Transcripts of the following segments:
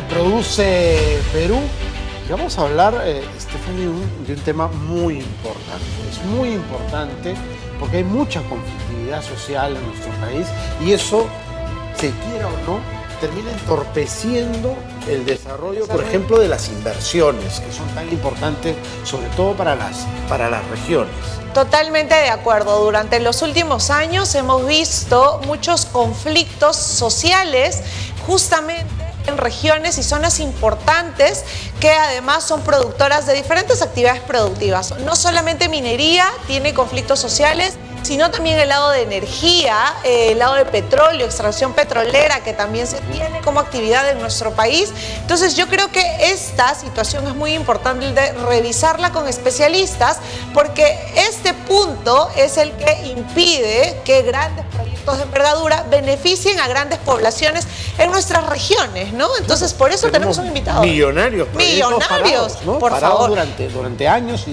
Produce Perú. Y vamos a hablar, Stephanie, de un tema muy importante. Es muy importante porque hay mucha conflictividad social en nuestro país y eso, se quiera o no, termina entorpeciendo el desarrollo, por ejemplo, de las inversiones, que son tan importantes, sobre todo para las regiones. Totalmente de acuerdo. Durante los últimos años hemos visto muchos conflictos sociales justamente en regiones y zonas importantes que además son productoras de diferentes actividades productivas. No solamente minería tiene conflictos sociales, sino también el lado de energía, el lado de petróleo, extracción petrolera, que también se tiene como actividad en nuestro país. Entonces yo creo que esta situación es muy importante de revisarla con especialistas, porque este punto es el que impide que grandes proyectos de envergadura beneficien a grandes poblaciones en nuestras regiones, ¿no? Entonces por eso tenemos un invitado. Millonarios. Millonarios, ¿no? por parados favor. Durante años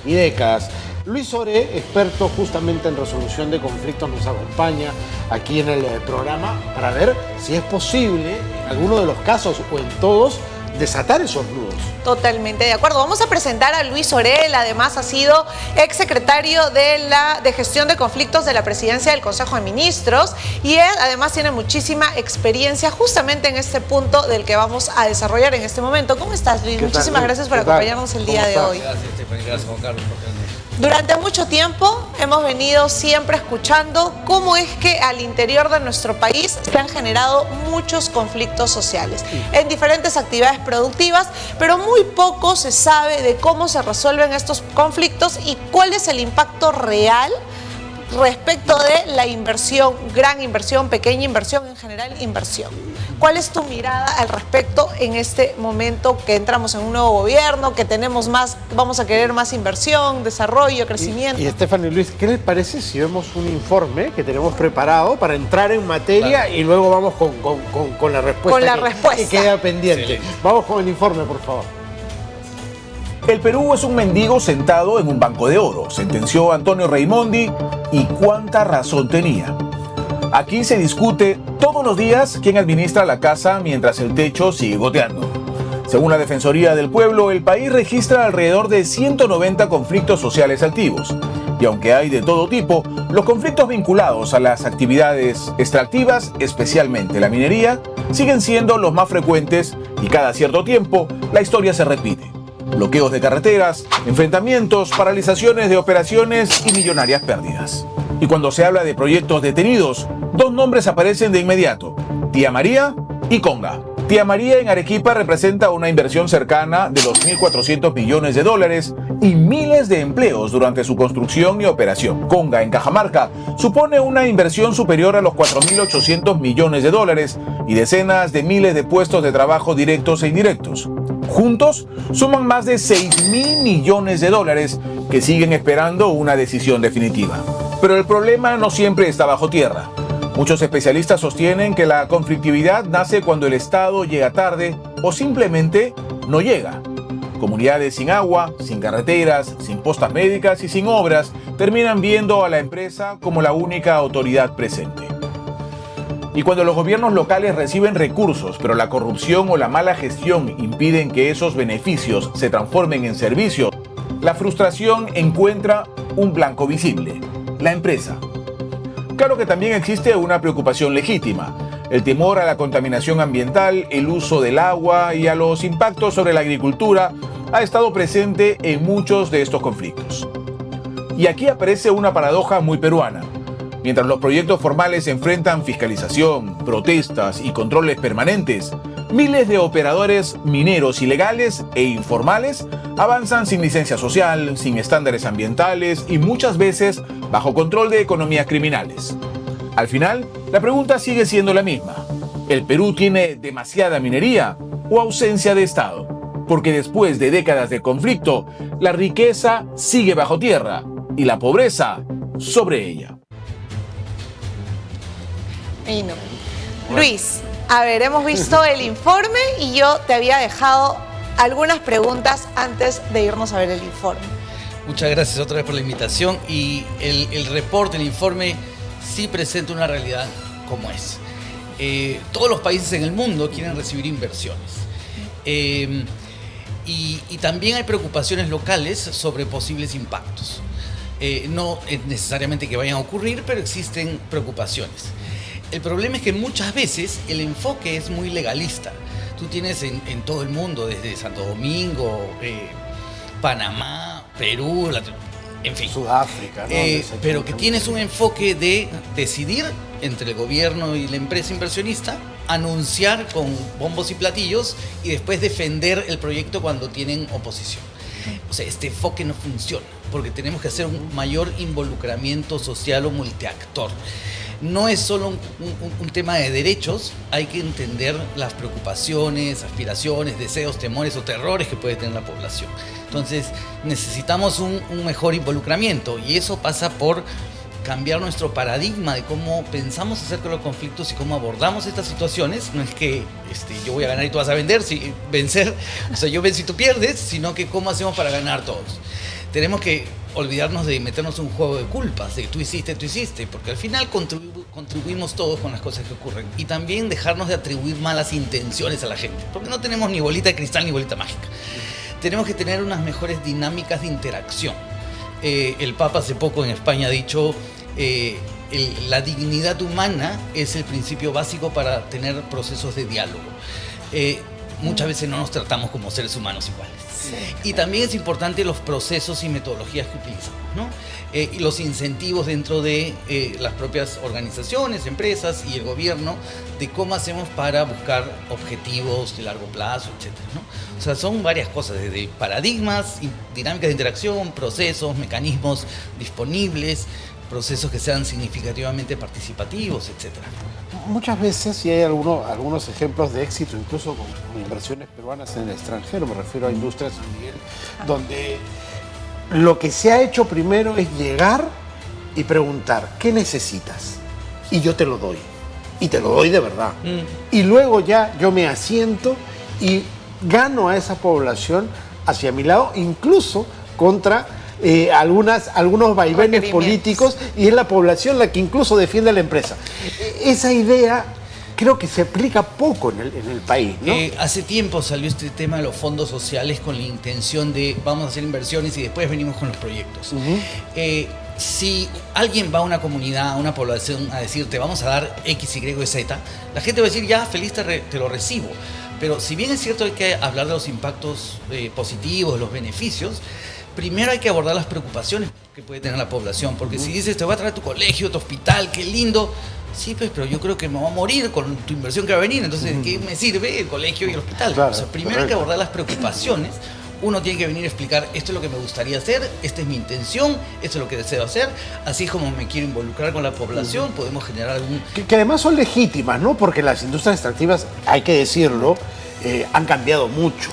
y décadas. Luis Soré, experto justamente en resolución de conflictos, nos acompaña aquí en el programa para ver si es posible, en alguno de los casos o en todos, desatar esos nudos. Totalmente de acuerdo. Vamos a presentar a Luis Soré. Él además ha sido exsecretario de Gestión de Conflictos de la Presidencia del Consejo de Ministros y él además tiene muchísima experiencia justamente en este punto del que vamos a desarrollar en este momento. ¿Cómo estás, Luis? Muchísimas gracias por acompañarnos el día de hoy. Gracias, Stephanie. Gracias, Juan Carlos, por tenernos. Durante mucho tiempo hemos venido siempre escuchando cómo es que al interior de nuestro país se han generado muchos conflictos sociales en diferentes actividades productivas, pero muy poco se sabe de cómo se resuelven estos conflictos y cuál es el impacto real respecto de la inversión, gran inversión, pequeña inversión, en general inversión. ¿Cuál es tu mirada al respecto en este momento que entramos en un nuevo gobierno, que tenemos más, vamos a querer más inversión, desarrollo, crecimiento? Y Stephanie, Luis, ¿qué les parece si vemos un informe que tenemos preparado para entrar en materia y luego vamos con la respuesta? Con la respuesta. Que queda pendiente. Excelente. Vamos con el informe, por favor. El Perú es un mendigo sentado en un banco de oro, sentenció Antonio Raimondi, y cuánta razón tenía. Aquí se discute todos los días quién administra la casa mientras el techo sigue goteando. Según la Defensoría del Pueblo, el país registra alrededor de 190 conflictos sociales activos. Y aunque hay de todo tipo, los conflictos vinculados a las actividades extractivas, especialmente la minería, siguen siendo los más frecuentes y cada cierto tiempo la historia se repite. Bloqueos de carreteras, enfrentamientos, paralizaciones de operaciones y millonarias pérdidas. Y cuando se habla de proyectos detenidos, dos nombres aparecen de inmediato: Tía María y Conga. Tía María en Arequipa representa una inversión cercana de los 1.400 millones de dólares y miles de empleos durante su construcción y operación. Conga en Cajamarca supone una inversión superior a los 4.800 millones de dólares y decenas de miles de puestos de trabajo directos e indirectos. Juntos suman más de 6.000 millones de dólares que siguen esperando una decisión definitiva. Pero el problema no siempre está bajo tierra. Muchos especialistas sostienen que la conflictividad nace cuando el Estado llega tarde o simplemente no llega. Comunidades sin agua, sin carreteras, sin postas médicas y sin obras terminan viendo a la empresa como la única autoridad presente. Y cuando los gobiernos locales reciben recursos, pero la corrupción o la mala gestión impiden que esos beneficios se transformen en servicios, la frustración encuentra un blanco visible: la empresa. Claro que también existe una preocupación legítima: el temor a la contaminación ambiental, el uso del agua y a los impactos sobre la agricultura ha estado presente en muchos de estos conflictos. Y aquí aparece una paradoja muy peruana. Mientras los proyectos formales enfrentan fiscalización, protestas y controles permanentes, miles de operadores mineros ilegales e informales avanzan sin licencia social, sin estándares ambientales y muchas veces bajo control de economías criminales. Al final, la pregunta sigue siendo la misma: ¿el Perú tiene demasiada minería o ausencia de Estado? Porque después de décadas de conflicto, la riqueza sigue bajo tierra y la pobreza sobre ella. Y no. Luis, a ver, hemos visto el informe y yo te había dejado algunas preguntas antes de irnos a ver el informe. Muchas gracias otra vez por la invitación, y el reporte, el informe, sí presenta una realidad como es. Todos los países en el mundo quieren recibir inversiones. Y también hay preocupaciones locales sobre posibles impactos. No es necesariamente que vayan a ocurrir, pero existen preocupaciones. El problema es que muchas veces el enfoque es muy legalista. Tú tienes en todo el mundo, desde Santo Domingo, Panamá, Perú, en fin. Sudáfrica, ¿no? Pero que tienes un enfoque de decidir entre el gobierno y la empresa inversionista, anunciar con bombos y platillos y después defender el proyecto cuando tienen oposición. O sea, este enfoque no funciona porque tenemos que hacer un mayor involucramiento social o multiactor. No es solo un tema de derechos, hay que entender las preocupaciones, aspiraciones, deseos, temores o terrores que puede tener la población. Entonces necesitamos un mejor involucramiento y eso pasa por cambiar nuestro paradigma de cómo pensamos acerca de los conflictos y cómo abordamos estas situaciones. No es que yo voy a ganar y tú vas a vencer, o sea, yo venzo y tú pierdes, sino que cómo hacemos para ganar todos. Tenemos que olvidarnos de meternos en un juego de culpas, de tú hiciste, porque al final contribuimos todos con las cosas que ocurren. Y también dejarnos de atribuir malas intenciones a la gente, porque no tenemos ni bolita de cristal ni bolita mágica. Tenemos que tener unas mejores dinámicas de interacción. El Papa hace poco en España ha dicho, la dignidad humana es el principio básico para tener procesos de diálogo. Muchas veces no nos tratamos como seres humanos iguales. Sí. Y también es importante los procesos y metodologías que utilizamos, ¿no? Y los incentivos dentro de las propias organizaciones, empresas y el gobierno, de cómo hacemos para buscar objetivos de largo plazo, etcétera, ¿no? O sea, son varias cosas, desde paradigmas, dinámicas de interacción, procesos, mecanismos disponibles, procesos que sean significativamente participativos, etcétera. Muchas veces, y hay algunos ejemplos de éxito, incluso con inversiones peruanas en el extranjero, me refiero a Industria San Miguel, donde lo que se ha hecho primero es llegar y preguntar, ¿qué necesitas? Y yo te lo doy. Y te lo doy de verdad. Y luego ya yo me asiento y gano a esa población hacia mi lado, incluso contra algunos vaivenes políticos, y es la población la que incluso defiende a la empresa. Esa idea creo que se aplica poco en el país, ¿no? Hace tiempo salió este tema de los fondos sociales con la intención de vamos a hacer inversiones y después venimos con los proyectos. Si alguien va a una comunidad, a una población a decirte vamos a dar X, Y, Z, la gente va a decir ya, feliz te lo recibo. Pero si bien es cierto hay que hablar de los impactos positivos, de los beneficios, primero hay que abordar las preocupaciones que puede tener la población, porque si dices te voy a traer tu colegio, tu hospital, qué lindo, sí, pues, pero yo creo que me voy a morir con tu inversión que va a venir, entonces ¿qué me sirve el colegio y el hospital? Claro, o sea, primero hay que abordar las preocupaciones, uno tiene que venir a explicar esto es lo que me gustaría hacer, esta es mi intención, esto es lo que deseo hacer, así es como me quiero involucrar con la población, podemos generar algún... Que además son legítimas, ¿no? Porque las industrias extractivas, hay que decirlo, han cambiado mucho.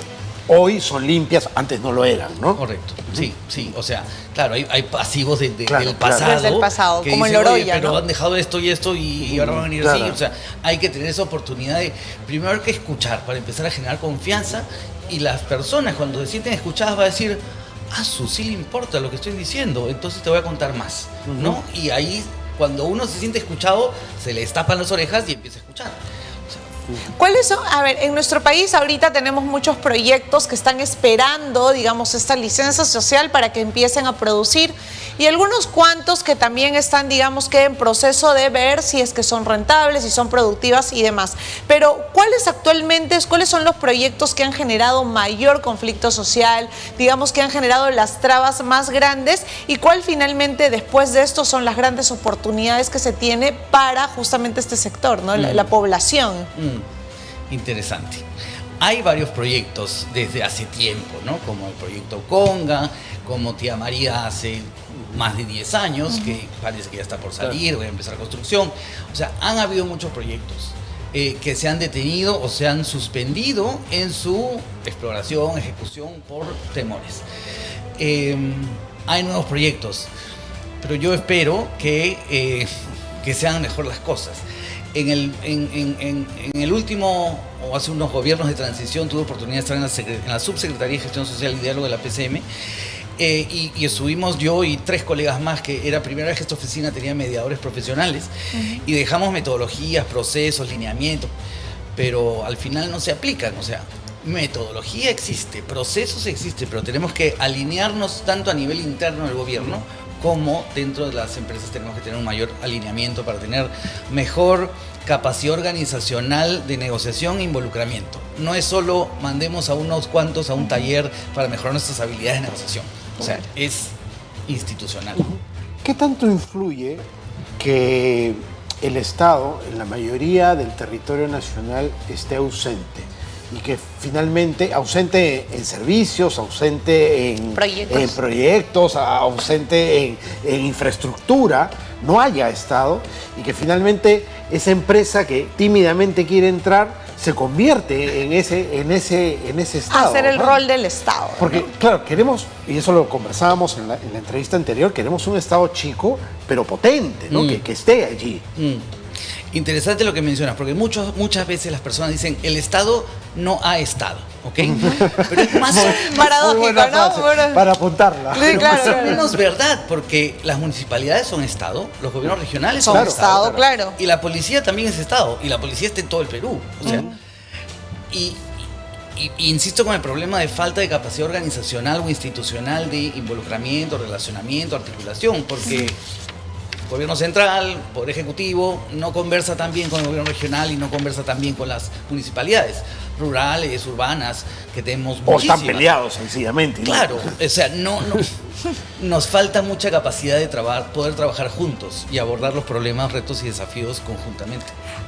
Hoy son limpias, antes no lo eran, ¿no? Correcto, sí, o sea, claro, hay pasivos del pasado. Desde el pasado, que como dicen, el Oroya, pero ¿no? han dejado esto y ahora van a venir así. O sea, hay que tener esa oportunidad de, primero hay que escuchar para empezar a generar confianza, y las personas cuando se sienten escuchadas va a decir, sí le importa lo que estoy diciendo, entonces te voy a contar más, ¿no? Y ahí, cuando uno se siente escuchado, se le destapan las orejas y empieza a escuchar. ¿Cuáles son? A ver, en nuestro país ahorita tenemos muchos proyectos que están esperando, digamos, esta licencia social para que empiecen a producir, y algunos cuantos que también están, digamos, que en proceso de ver si es que son rentables, si son productivas y demás. Pero, cuáles son los proyectos que han generado mayor conflicto social, digamos, que han generado las trabas más grandes, y cuál finalmente después de esto son las grandes oportunidades que se tiene para justamente este sector, ¿no? La población. Interesante. Hay varios proyectos desde hace tiempo, ¿no? Como el proyecto Conga, como Tía María hace más de 10 años, que parece que ya está por salir, voy a empezar la construcción. O sea, han habido muchos proyectos que se han detenido o se han suspendido en su exploración, ejecución por temores. Hay nuevos proyectos, pero yo espero que sean mejor las cosas. En el último, o hace unos gobiernos de transición, tuve oportunidad de estar en la Subsecretaría de Gestión Social y Diálogo de la PCM, y estuvimos yo y 3 colegas más, que era la primera vez que esta oficina tenía mediadores profesionales, y dejamos metodologías, procesos, lineamientos, pero al final no se aplican. O sea, metodología existe, procesos existe, pero tenemos que alinearnos tanto a nivel interno del gobierno como dentro de las empresas. Tenemos que tener un mayor alineamiento para tener mejor capacidad organizacional de negociación e involucramiento. No es solo mandemos a unos cuantos a un taller para mejorar nuestras habilidades de negociación. O sea, es institucional. ¿Qué tanto influye que el Estado, en la mayoría del territorio nacional, esté ausente? Y que finalmente, ausente en servicios, ausente en proyectos, ausente en infraestructura, no haya Estado, y que finalmente esa empresa que tímidamente quiere entrar se convierte en ese Estado. Hacer el rol del Estado. Porque, claro, queremos, y eso lo conversábamos en la entrevista anterior, queremos un Estado chico, pero potente, ¿no? Que esté allí. Interesante lo que mencionas, porque muchas veces las personas dicen, el Estado no ha estado, ¿ok? Pero es más paradójico, ¿no? Para apuntarla. Sí, claro, más o menos verdad, porque las municipalidades son Estado, los gobiernos regionales son Estado, claro. Y la policía también es Estado, y la policía está en todo el Perú. O sea, y insisto con el problema de falta de capacidad organizacional o institucional de involucramiento, relacionamiento, articulación, porque gobierno central, poder ejecutivo, no conversa tan bien con el gobierno regional y no conversa tan bien con las municipalidades rurales, urbanas, que tenemos muchísimas. O están peleados, sencillamente. Claro, o sea, nos falta mucha capacidad de poder trabajar juntos y abordar los problemas, retos y desafíos conjuntamente.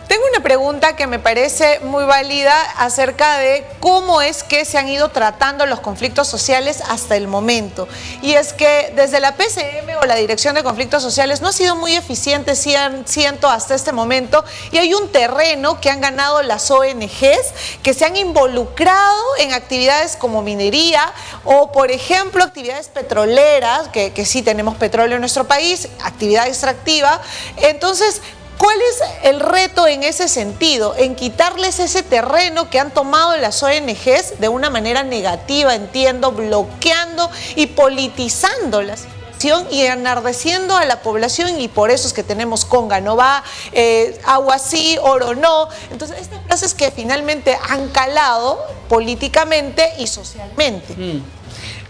Tengo una pregunta que me parece muy válida acerca de cómo es que se han ido tratando los conflictos sociales hasta el momento. Y es que desde la PCM o la Dirección de Conflictos Sociales no ha sido muy eficiente, siento, hasta este momento. Y hay un terreno que han ganado las ONGs que se han involucrado en actividades como minería o, por ejemplo, actividades petroleras, que sí tenemos petróleo en nuestro país, actividad extractiva. Entonces, ¿cuál es el reto en ese sentido? En quitarles ese terreno que han tomado las ONGs de una manera negativa, entiendo, bloqueando y politizando la situación y enardeciendo a la población, y por eso es que tenemos conga no va, agua sí, oro no. Entonces, estas frases que finalmente han calado políticamente y socialmente.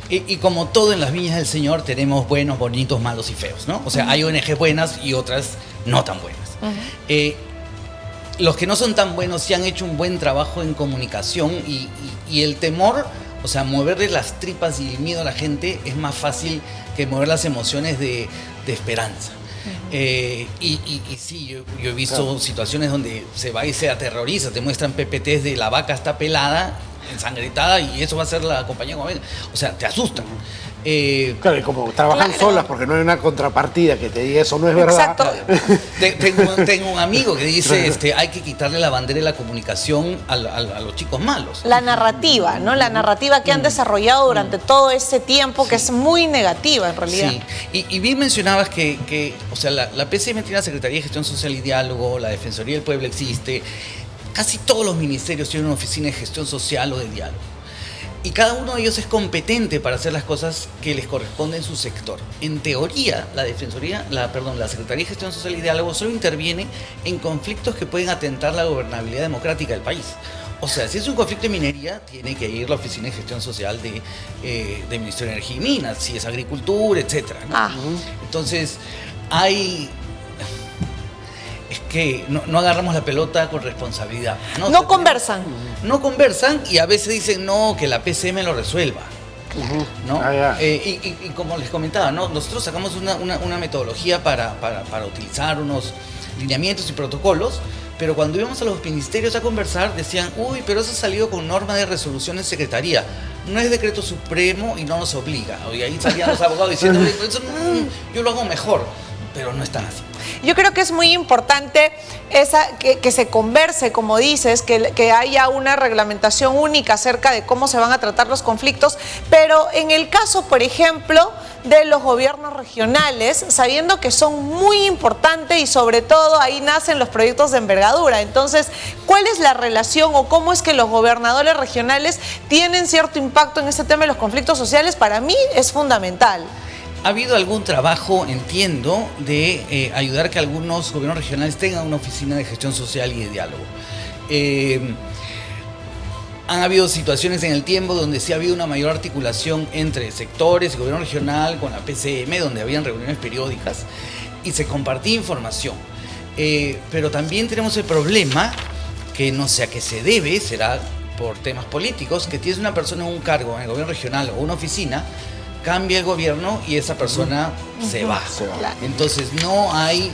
Y como todo en las viñas del Señor, tenemos buenos, bonitos, malos y feos, ¿no? O sea, hay ONGs buenas y otras no tan buenas. Los que no son tan buenos sí han hecho un buen trabajo en comunicación y el temor, o sea, moverle las tripas y el miedo a la gente es más fácil que mover las emociones de esperanza. Y sí, yo he visto situaciones donde se va y se aterroriza, te muestran PPTs de la vaca está pelada, ensangrentada, y eso va a ser la compañía. O sea, te asustan. Claro, y como trabajan solas porque no hay una contrapartida que te diga eso no es verdad. Exacto. Tengo un amigo que dice, hay que quitarle la bandera de la comunicación a los chicos malos. La narrativa, ¿no? La narrativa que han desarrollado durante todo ese tiempo, que es muy negativa en realidad. Sí, y bien mencionabas que o sea, la PCM tiene la Secretaría de Gestión Social y Diálogo, la Defensoría del Pueblo existe, casi todos los ministerios tienen una oficina de gestión social o de diálogo. Y cada uno de ellos es competente para hacer las cosas que les corresponden en su sector. En teoría, la Secretaría de Gestión Social y Diálogo solo interviene en conflictos que pueden atentar la gobernabilidad democrática del país. O sea, si es un conflicto de minería, tiene que ir la Oficina de Gestión Social del Ministerio de Energía y Minas, si es agricultura, etc., ¿no? Entonces, es que no agarramos la pelota con responsabilidad. No conversan. No conversan y a veces dicen no, que la PCM lo resuelva. ¿No? Y como les comentaba, ¿no? Nosotros sacamos una metodología para utilizar unos lineamientos y protocolos, pero cuando íbamos a los ministerios a conversar decían, uy, pero eso ha salido con norma de resolución en secretaría, no es decreto supremo y no nos obliga. Y ahí salían los abogados diciendo, eso, yo lo hago mejor, pero no es tan así. Yo creo que es muy importante que se converse, como dices, que haya una reglamentación única acerca de cómo se van a tratar los conflictos, pero en el caso, por ejemplo, de los gobiernos regionales, sabiendo que son muy importantes y sobre todo ahí nacen los proyectos de envergadura. Entonces, ¿cuál es la relación o cómo es que los gobernadores regionales tienen cierto impacto en este tema de los conflictos sociales? Para mí es fundamental. ¿Ha habido algún trabajo, entiendo, de ayudar que algunos gobiernos regionales tengan una oficina de gestión social y de diálogo? Han habido situaciones en el tiempo donde sí ha habido una mayor articulación entre sectores y gobierno regional con la PCM, donde habían reuniones periódicas y se compartía información. Pero también tenemos el problema, que no sé a qué se debe, será por temas políticos, que tienes una persona en un cargo en el gobierno regional o una oficina, cambia el gobierno y esa persona se va. Entonces no hay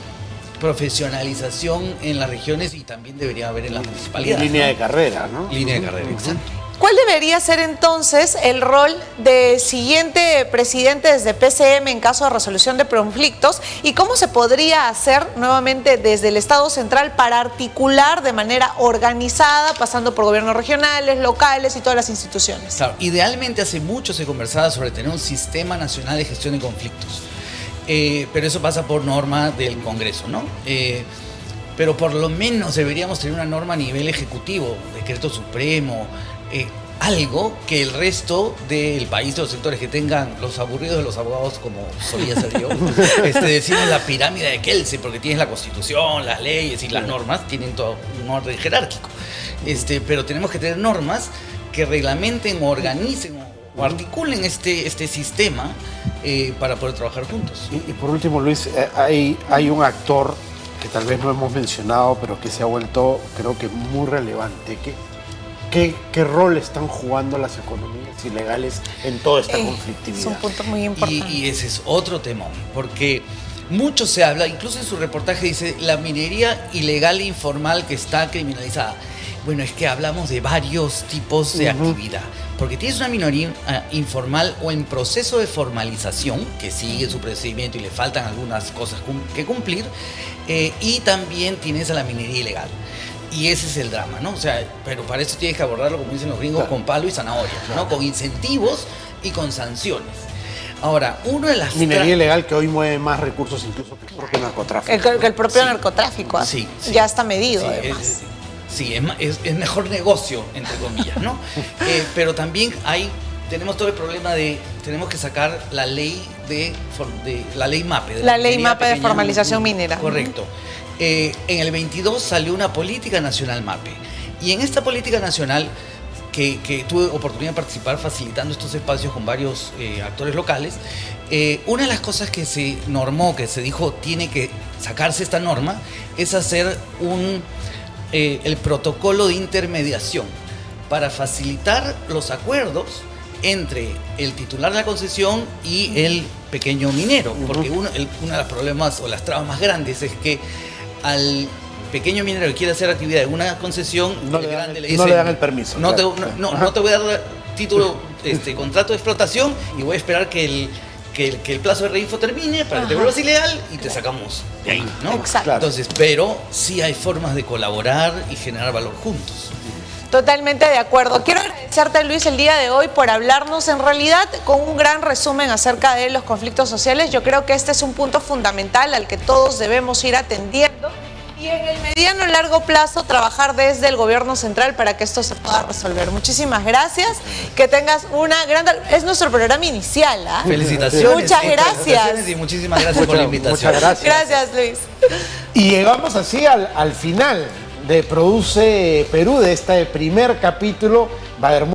profesionalización en las regiones y también debería haber en las municipalidades. Línea de carrera, ¿no? Línea de carrera, exacto. ¿Cuál debería ser entonces el rol de siguiente presidente desde PCM en caso de resolución de conflictos y cómo se podría hacer nuevamente desde el Estado central para articular de manera organizada, pasando por gobiernos regionales, locales y todas las instituciones? Claro, idealmente hace mucho se conversaba sobre tener un sistema nacional de gestión de conflictos, pero eso pasa por norma del Congreso, ¿no? Pero por lo menos deberíamos tener una norma a nivel ejecutivo, decreto supremo, algo que el resto del país, los sectores que tengan los aburridos de los abogados, como solía ser yo, decimos la pirámide de Kelsen, porque tienes la Constitución, las leyes y las normas, tienen todo un orden jerárquico. Pero tenemos que tener normas que reglamenten o organicen o articulen este sistema para poder trabajar juntos. Y por último, Luis, hay un actor que tal vez no hemos mencionado, pero que se ha vuelto, creo que muy relevante. ¿Qué rol están jugando las economías ilegales en toda esta conflictividad? Es un punto muy importante. Y ese es otro temón, porque mucho se habla, incluso en su reportaje dice, la minería ilegal e informal que está criminalizada. Bueno, es que hablamos de varios tipos de actividad, porque tienes una minería informal o en proceso de formalización, que sigue su procedimiento y le faltan algunas cosas que cumplir, y también tienes a la minería ilegal. Y ese es el drama, ¿no? O sea, pero para eso tienes que abordarlo, como dicen los gringos, con palo y zanahoria, ¿no? Con incentivos y con sanciones. Ahora, uno de las... Minería ilegal que hoy mueve más recursos incluso que el propio narcotráfico. Que el propio narcotráfico. Sí, sí. Ya está medido, además. Es mejor negocio, entre comillas, ¿no? Pero también tenemos todo el problema tenemos que sacar la ley la ley MAPE. La ley MAPE de formalización minera. Correcto. En el 22 salió una política nacional MAPE. Y en esta política nacional, que tuve oportunidad de participar facilitando estos espacios con varios actores locales, una de las cosas que se normó, que se dijo tiene que sacarse esta norma, es hacer el protocolo de intermediación para facilitar los acuerdos entre el titular de la concesión y el pequeño minero, porque uno de los problemas o las trabas más grandes es que al pequeño minero que quiere hacer actividad en una concesión, no le dan el permiso. No te voy a dar título, contrato de explotación y voy a esperar que el plazo de reinfo termine para que te vuelvas ilegal y te sacamos de ahí, ¿no? Exacto. Entonces, pero sí hay formas de colaborar y generar valor juntos. Totalmente de acuerdo. Quiero agradecerte, Luis, el día de hoy por hablarnos en realidad con un gran resumen acerca de los conflictos sociales. Yo creo que este es un punto fundamental al que todos debemos ir atendiendo y en el mediano y largo plazo trabajar desde el gobierno central para que esto se pueda resolver. Muchísimas gracias. Que tengas una gran... Es nuestro programa inicial, ¿ah? Felicitaciones. Muchas gracias. Y muchísimas gracias por la invitación. Muchas gracias. Gracias, Luis. Y llegamos así al final de Produce Perú, de este primer capítulo. Va a haber